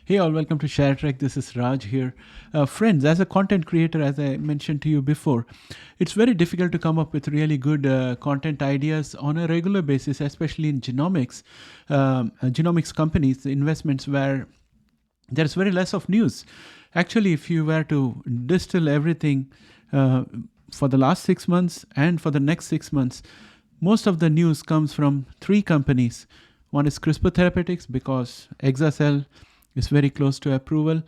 Hey all, welcome to ShareTrack. This is Raj here. Friends, as a content creator, as I mentioned to you before, it's very difficult to come up with really good content ideas on a regular basis, especially in genomics companies, investments where there's very less of news. Actually, if you were to distill everything for the last 6 months and for the next 6 months, most of the news comes from 3 companies. One is CRISPR Therapeutics because Exacell is very close to approval.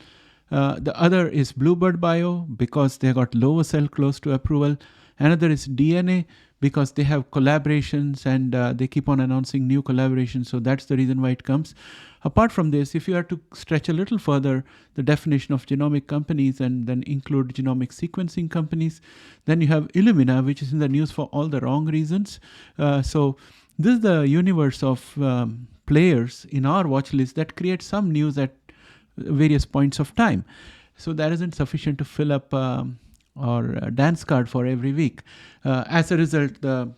The other is Bluebird Bio because they got lower cell close to approval. Another is DNA because they have collaborations and they keep on announcing new collaborations. So that's the reason why it comes. Apart from this, if you are to stretch a little further the definition of genomic companies and then include genomic sequencing companies, then you have Illumina, which is in the news for all the wrong reasons. So this is the universe of players in our watch list that create some news at various points of time. So that isn't sufficient to fill up our dance card for every week. As a result, the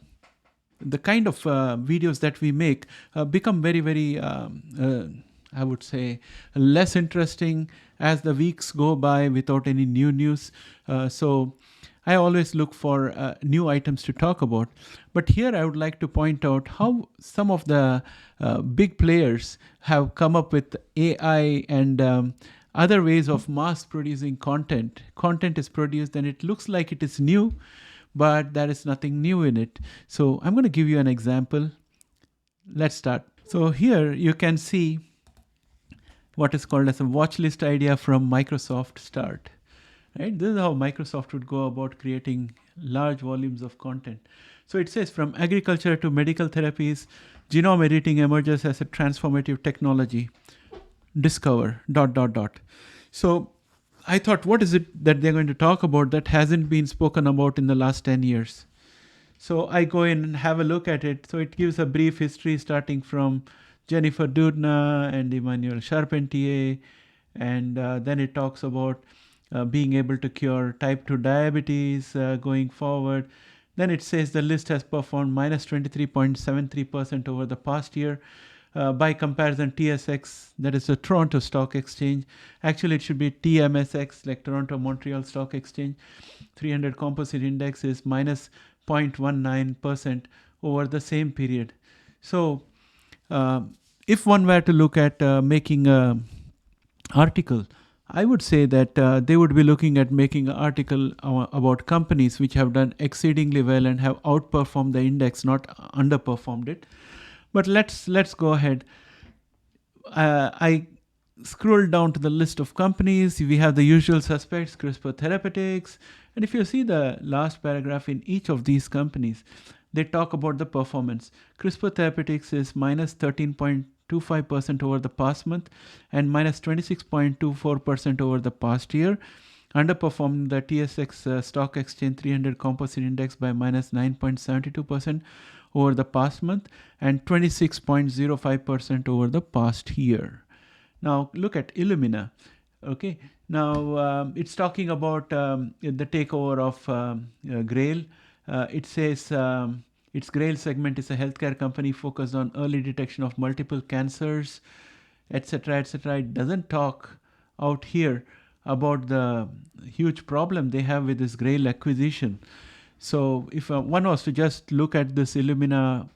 kind of videos that we make become very, very, I would say, less interesting as the weeks go by without any new news. So I always look for new items to talk about. But here I would like to point out how some of the big players have come up with AI and other ways of mass producing content. Content is produced and it looks like it is new, but there is nothing new in it. So I'm going to give you an example. Let's start. So here you can see what is called as a watch list idea from Microsoft Start. Right? This is how Microsoft would go about creating large volumes of content. So it says from agriculture to medical therapies, genome editing emerges as a transformative technology. Discover ... So I thought, what is it that they're going to talk about that hasn't been spoken about in the last 10 years? So I go in and have a look at it. So it gives a brief history starting from Jennifer Doudna and Emmanuel Charpentier. And then it talks about being able to cure type 2 diabetes going forward. Then it says the list has performed minus 23.73% over the past year. By comparison, TSX, that is the Toronto Stock Exchange. Actually, it should be TMSX, like Toronto Montreal Stock Exchange. 300 composite index is minus 0.19% over the same period. So if one were to look at making an article, I would say that they would be looking at making an article about companies which have done exceedingly well and have outperformed the index, not underperformed it. But let's go ahead. I scroll down to the list of companies. We have the usual suspects, CRISPR Therapeutics. And if you see the last paragraph in each of these companies, they talk about the performance. CRISPR Therapeutics is minus 13.25% over the past month and minus 26.24% over the past year, underperforming the TSX Stock Exchange 300 Composite Index by minus 9.72% over the past month and 26.05% over the past year. Now look at Illumina. Okay, now it's talking about the takeover of Grail. It says its Grail segment is a healthcare company focused on early detection of multiple cancers, etc., etc. It doesn't talk out here about the huge problem they have with this Grail acquisition. So if one was to just look at this Illumina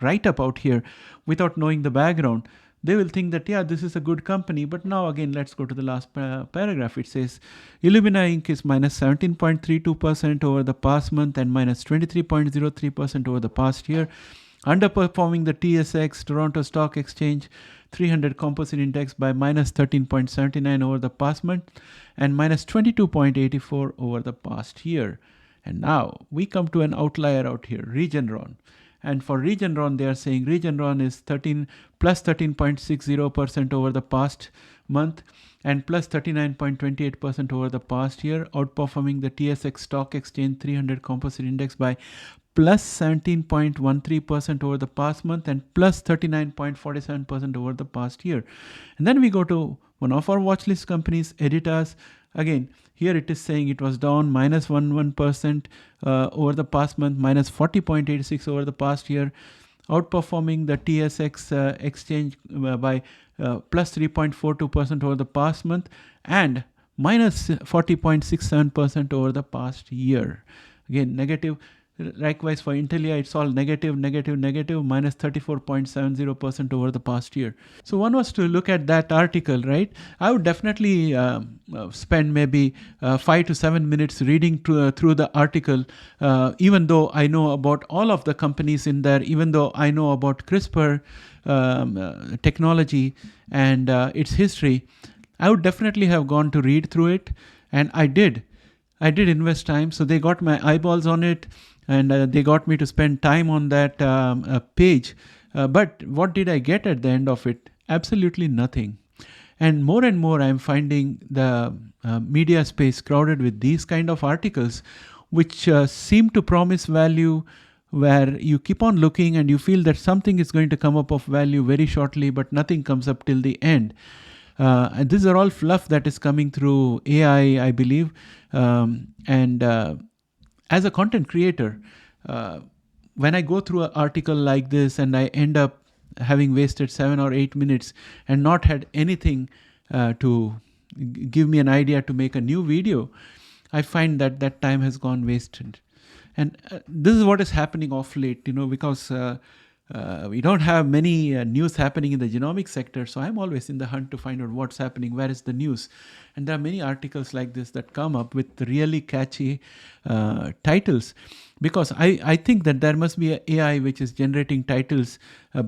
write-up out here without knowing the background, they will think that, yeah, this is a good company. But now again, let's go to the last paragraph. It says Illumina Inc. is minus 17.32% over the past month and minus 23.03% over the past year, underperforming the TSX Toronto Stock Exchange 300 Composite Index by minus 13.79 over the past month and minus 22.84 over the past year. And now we come to an outlier out here, Regeneron. And for Regeneron, they are saying Regeneron is plus 13.60% over the past month and plus 39.28% over the past year, outperforming the TSX Stock Exchange 300 Composite Index by plus 17.13% over the past month and plus 39.47% over the past year. And then we go to one of our watch list companies, Editas. Again, here it is saying it was down minus 11% over the past month, minus 40.86 over the past year, outperforming the TSX exchange by plus 3.42% over the past month and minus 40.67% over the past year. Again, negative. Likewise for Intelia, it's all negative, negative, negative, minus 34.70% over the past year. So one was to look at that article, right? I would definitely spend maybe 5 to 7 minutes reading through the article, even though I know about all of the companies in there, even though I know about CRISPR technology and its history. I would definitely have gone to read through it, and I did invest time. So they got my eyeballs on it, and they got me to spend time on that page. But what did I get at the end of it? Absolutely nothing. And more I'm finding the media space crowded with these kind of articles, which seem to promise value, where you keep on looking and you feel that something is going to come up of value very shortly, but nothing comes up till the end. And these are all fluff that is coming through AI, I believe. As a content creator, when I go through an article like this and I end up having wasted 7 or 8 minutes and not had anything to give me an idea to make a new video, I find that that time has gone wasted. And this is what is happening off late, because we don't have many news happening in the genomic sector. So I'm always in the hunt to find out what's happening, where is the news. And there are many articles like this that come up with really catchy titles, because I think that there must be an AI which is generating titles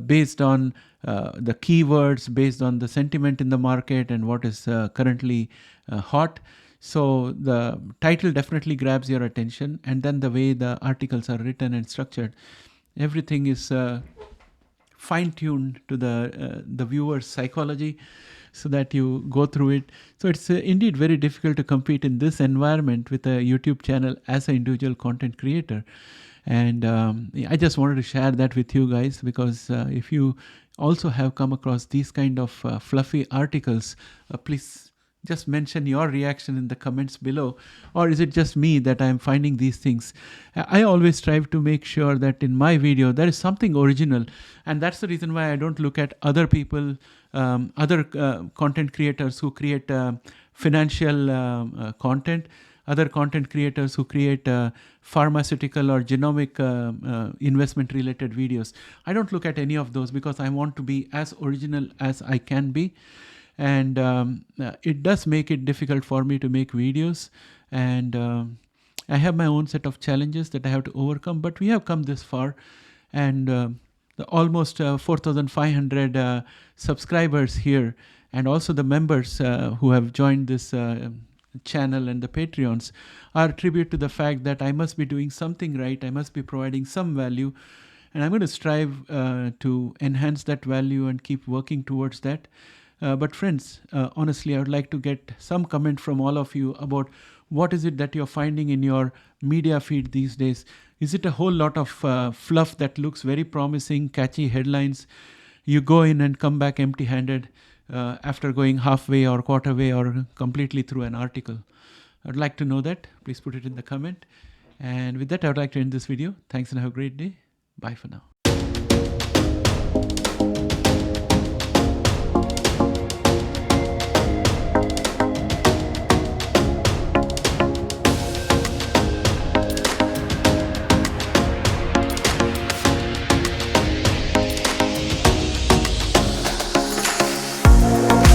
based on the keywords, based on the sentiment in the market and what is currently hot. So the title definitely grabs your attention, and then the way the articles are written and structured, everything is fine-tuned to the viewer's psychology, so that you go through it. So it's indeed very difficult to compete in this environment with a YouTube channel as an individual content creator. And I just wanted to share that with you guys, because if you also have come across these kind of fluffy articles, please just mention your reaction in the comments below. Or is it just me that I'm finding these things? I always strive to make sure that in my video there is something original, and that's the reason why I don't look at other people, other content creators who create financial content, other content creators who create pharmaceutical or genomic investment related videos. I don't look at any of those, because I want to be as original as I can be. And it does make it difficult for me to make videos, and I have my own set of challenges that I have to overcome, but we have come this far. And the almost 4,500 subscribers here, and also the members who have joined this channel and the Patreons, are a tribute to the fact that I must be doing something right. I must be providing some value, and I'm going to strive to enhance that value and keep working towards that. But friends, honestly, I would like to get some comment from all of you about what is it that you're finding in your media feed these days. Is it a whole lot of fluff that looks very promising, catchy headlines? You go in and come back empty-handed after going halfway or quarter way or completely through an article. I'd like to know that. Please put it in the comment. And with that, I would like to end this video. Thanks and have a great day. Bye for now.